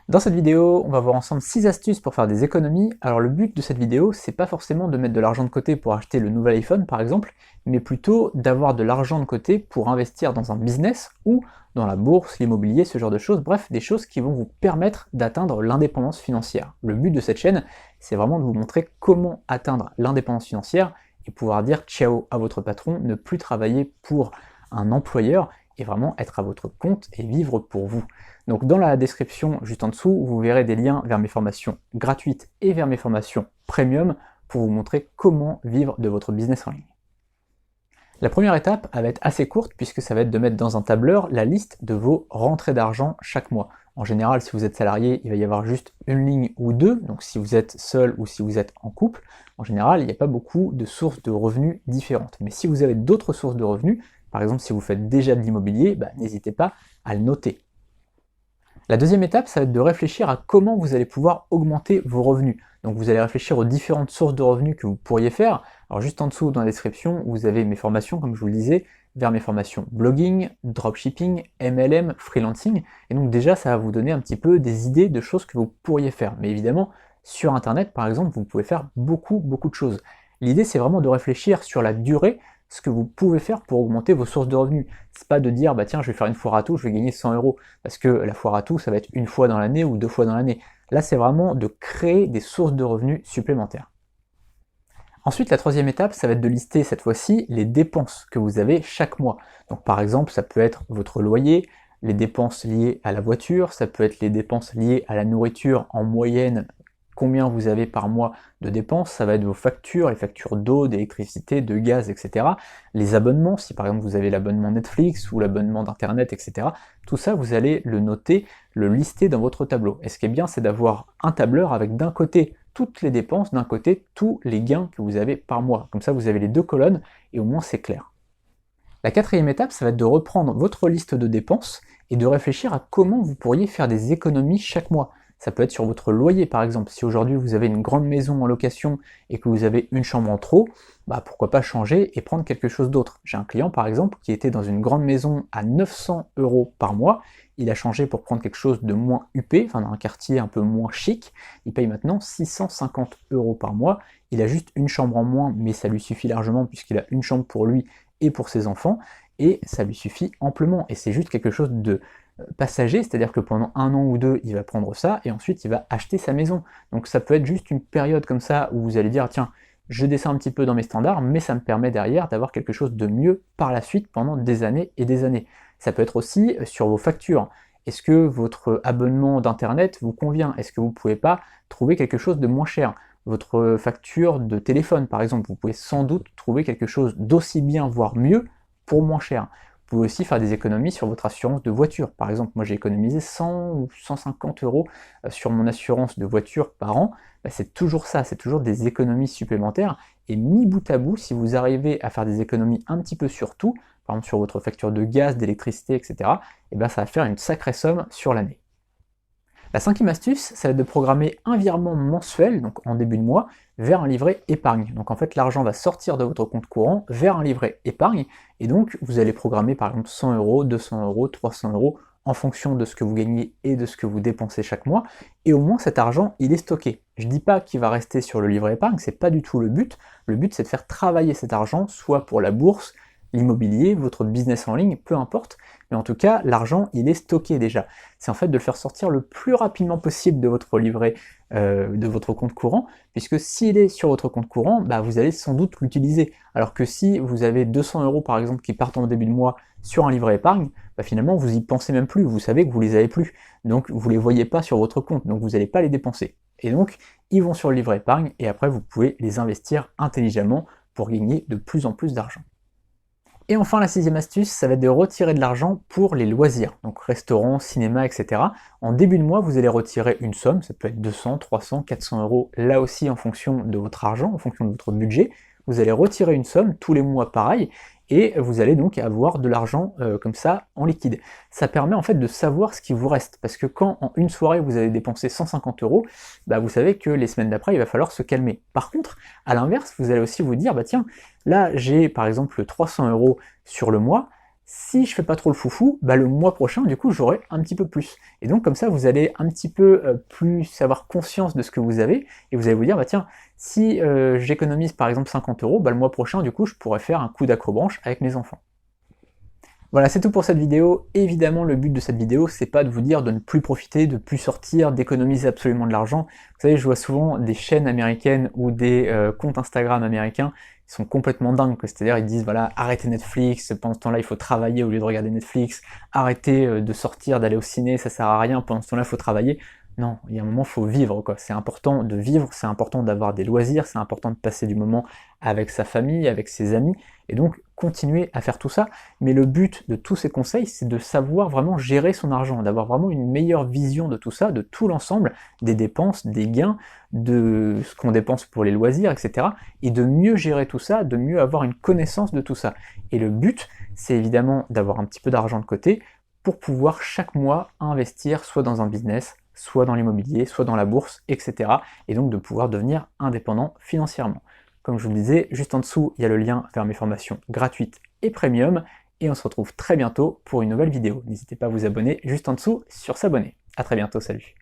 Dans cette vidéo, on va voir ensemble 6 astuces pour faire des économies. Alors le but de cette vidéo, c'est pas forcément de mettre de l'argent de côté pour acheter le nouvel iPhone par exemple, mais plutôt d'avoir de l'argent de côté pour investir dans un business ou dans la bourse, l'immobilier, ce genre de choses, bref, des choses qui vont vous permettre d'atteindre l'indépendance financière. Le but de cette chaîne, c'est vraiment de vous montrer comment atteindre l'indépendance financière et pouvoir dire ciao à votre patron, ne plus travailler pour un employeur et vraiment être à votre compte et vivre pour vous. Donc dans la description juste en dessous, vous verrez des liens vers mes formations gratuites et vers mes formations premium pour vous montrer comment vivre de votre business en ligne. La première étape, elle va être assez courte puisque ça va être de mettre dans un tableur la liste de vos rentrées d'argent chaque mois. En général, si vous êtes salarié, il va y avoir juste une ligne ou deux, donc si vous êtes seul ou si vous êtes en couple, en général, il n'y a pas beaucoup de sources de revenus différentes. Mais si vous avez d'autres sources de revenus, par exemple si vous faites déjà de l'immobilier, n'hésitez pas à le noter. La deuxième étape, ça va être de réfléchir à comment vous allez pouvoir augmenter vos revenus. Donc vous allez réfléchir aux différentes sources de revenus que vous pourriez faire. Alors juste en dessous dans la description, vous avez mes formations, comme je vous le disais, vers mes formations blogging, dropshipping, MLM, freelancing. Et donc déjà, ça va vous donner un petit peu des idées de choses que vous pourriez faire. Mais évidemment, sur Internet, par exemple, vous pouvez faire beaucoup de choses. L'idée, c'est vraiment de réfléchir sur la durée, ce que vous pouvez faire pour augmenter vos sources de revenus. C'est pas de dire, tiens, je vais faire une foire à tout, je vais gagner 100 euros, parce que la foire à tout, ça va être une fois dans l'année ou deux fois dans l'année. Là, c'est vraiment de créer des sources de revenus supplémentaires. Ensuite, la troisième étape, ça va être de lister cette fois-ci les dépenses que vous avez chaque mois. Donc par exemple, ça peut être votre loyer, les dépenses liées à la voiture, ça peut être les dépenses liées à la nourriture en moyenne, combien vous avez par mois de dépenses, ça va être vos factures, les factures d'eau, d'électricité, de gaz, etc. Les abonnements, si par exemple vous avez l'abonnement Netflix ou l'abonnement d'internet, etc. Tout ça, vous allez le noter, le lister dans votre tableau. Et ce qui est bien, c'est d'avoir un tableur avec d'un côté toutes les dépenses, d'un côté tous les gains que vous avez par mois. Comme ça, vous avez les deux colonnes et au moins c'est clair. La quatrième étape, ça va être de reprendre votre liste de dépenses et de réfléchir à comment vous pourriez faire des économies chaque mois. Ça peut être sur votre loyer par exemple. Si aujourd'hui vous avez une grande maison en location et que vous avez une chambre en trop, pourquoi pas changer et prendre quelque chose d'autre. J'ai un client par exemple qui était dans une grande maison à 900 euros par mois, il a changé pour prendre quelque chose de moins huppé, enfin dans un quartier un peu moins chic, il paye maintenant 650 euros par mois, il a juste une chambre en moins mais ça lui suffit largement puisqu'il a une chambre pour lui et pour ses enfants, et ça lui suffit amplement, et c'est juste quelque chose de passager, c'est-à-dire que pendant un an ou deux, il va prendre ça, et ensuite il va acheter sa maison. Donc ça peut être juste une période comme ça, où vous allez dire, tiens, je descends un petit peu dans mes standards, mais ça me permet derrière d'avoir quelque chose de mieux par la suite pendant des années et des années. Ça peut être aussi sur vos factures. Est-ce que votre abonnement d'internet vous convient? Est-ce que vous ne pouvez pas trouver quelque chose de moins cher? Votre facture de téléphone, par exemple, vous pouvez sans doute trouver quelque chose d'aussi bien, voire mieux, pour moins cher. Vous pouvez aussi faire des économies sur votre assurance de voiture. Par exemple, moi j'ai économisé 100 ou 150 euros sur mon assurance de voiture par an. C'est toujours ça, c'est toujours des économies supplémentaires. Et mis bout à bout, si vous arrivez à faire des économies un petit peu sur tout, par exemple sur votre facture de gaz, d'électricité, etc., ça va faire une sacrée somme sur l'année. La cinquième astuce, ça va être de programmer un virement mensuel, donc en début de mois, vers un livret épargne. Donc en fait, l'argent va sortir de votre compte courant vers un livret épargne, et donc vous allez programmer par exemple 100 euros, 200 euros, 300 euros, en fonction de ce que vous gagnez et de ce que vous dépensez chaque mois, et au moins cet argent, il est stocké. Je ne dis pas qu'il va rester sur le livret épargne, c'est pas du tout le but c'est de faire travailler cet argent, soit pour la bourse, l'immobilier, votre business en ligne, peu importe, mais en tout cas, l'argent, il est stocké déjà. C'est en fait de le faire sortir le plus rapidement possible de votre livret, de votre compte courant, puisque s'il est sur votre compte courant, vous allez sans doute l'utiliser. Alors que si vous avez 200 euros par exemple qui partent en début de mois sur un livret épargne, finalement vous y pensez même plus, vous savez que vous les avez plus, donc vous les voyez pas sur votre compte, donc vous n'allez pas les dépenser. Et donc, ils vont sur le livret épargne, et après vous pouvez les investir intelligemment pour gagner de plus en plus d'argent. Et enfin, la sixième astuce, ça va être de retirer de l'argent pour les loisirs, donc restaurants, cinéma, etc. En début de mois, vous allez retirer une somme, ça peut être 200, 300, 400 euros, là aussi en fonction de votre argent, en fonction de votre budget. Vous allez retirer une somme, tous les mois pareil, et vous allez donc avoir de l'argent comme ça en liquide. Ça permet en fait de savoir ce qui vous reste, parce que quand en une soirée vous avez dépensé 150 euros, vous savez que les semaines d'après il va falloir se calmer. Par contre, à l'inverse, vous allez aussi vous dire, tiens, là j'ai par exemple 300 euros sur le mois, Si je fais pas trop le foufou, bah le mois prochain, du coup, j'aurai un petit peu plus. Et donc comme ça, vous allez un petit peu plus avoir conscience de ce que vous avez, et vous allez vous dire, bah tiens, si j'économise par exemple 50 euros, bah le mois prochain, du coup, je pourrais faire un coup d'acrobranche avec mes enfants. Voilà, c'est tout pour cette vidéo. Évidemment, le but de cette vidéo, c'est pas de vous dire de ne plus profiter, de plus sortir, d'économiser absolument de l'argent. Vous savez, je vois souvent des chaînes américaines ou des comptes Instagram américains qui sont complètement dingues, c'est-à-dire ils disent voilà, arrêtez Netflix, pendant ce temps-là il faut travailler au lieu de regarder Netflix, arrêtez de sortir, d'aller au ciné, ça sert à rien, pendant ce temps-là il faut travailler. Non, il y a un moment, il faut vivre, quoi. C'est important de vivre, c'est important d'avoir des loisirs, c'est important de passer du moment avec sa famille, avec ses amis, et donc continuer à faire tout ça. Mais le but de tous ces conseils, c'est de savoir vraiment gérer son argent, d'avoir vraiment une meilleure vision de tout ça, de tout l'ensemble, des dépenses, des gains, de ce qu'on dépense pour les loisirs, etc. Et de mieux gérer tout ça, de mieux avoir une connaissance de tout ça. Et le but, c'est évidemment d'avoir un petit peu d'argent de côté pour pouvoir chaque mois investir soit dans un business, soit dans l'immobilier, soit dans la bourse, etc. Et donc de pouvoir devenir indépendant financièrement. Comme je vous le disais, juste en dessous, il y a le lien vers mes formations gratuites et premium, et on se retrouve très bientôt pour une nouvelle vidéo. N'hésitez pas à vous abonner juste en dessous sur s'abonner. A très bientôt, salut.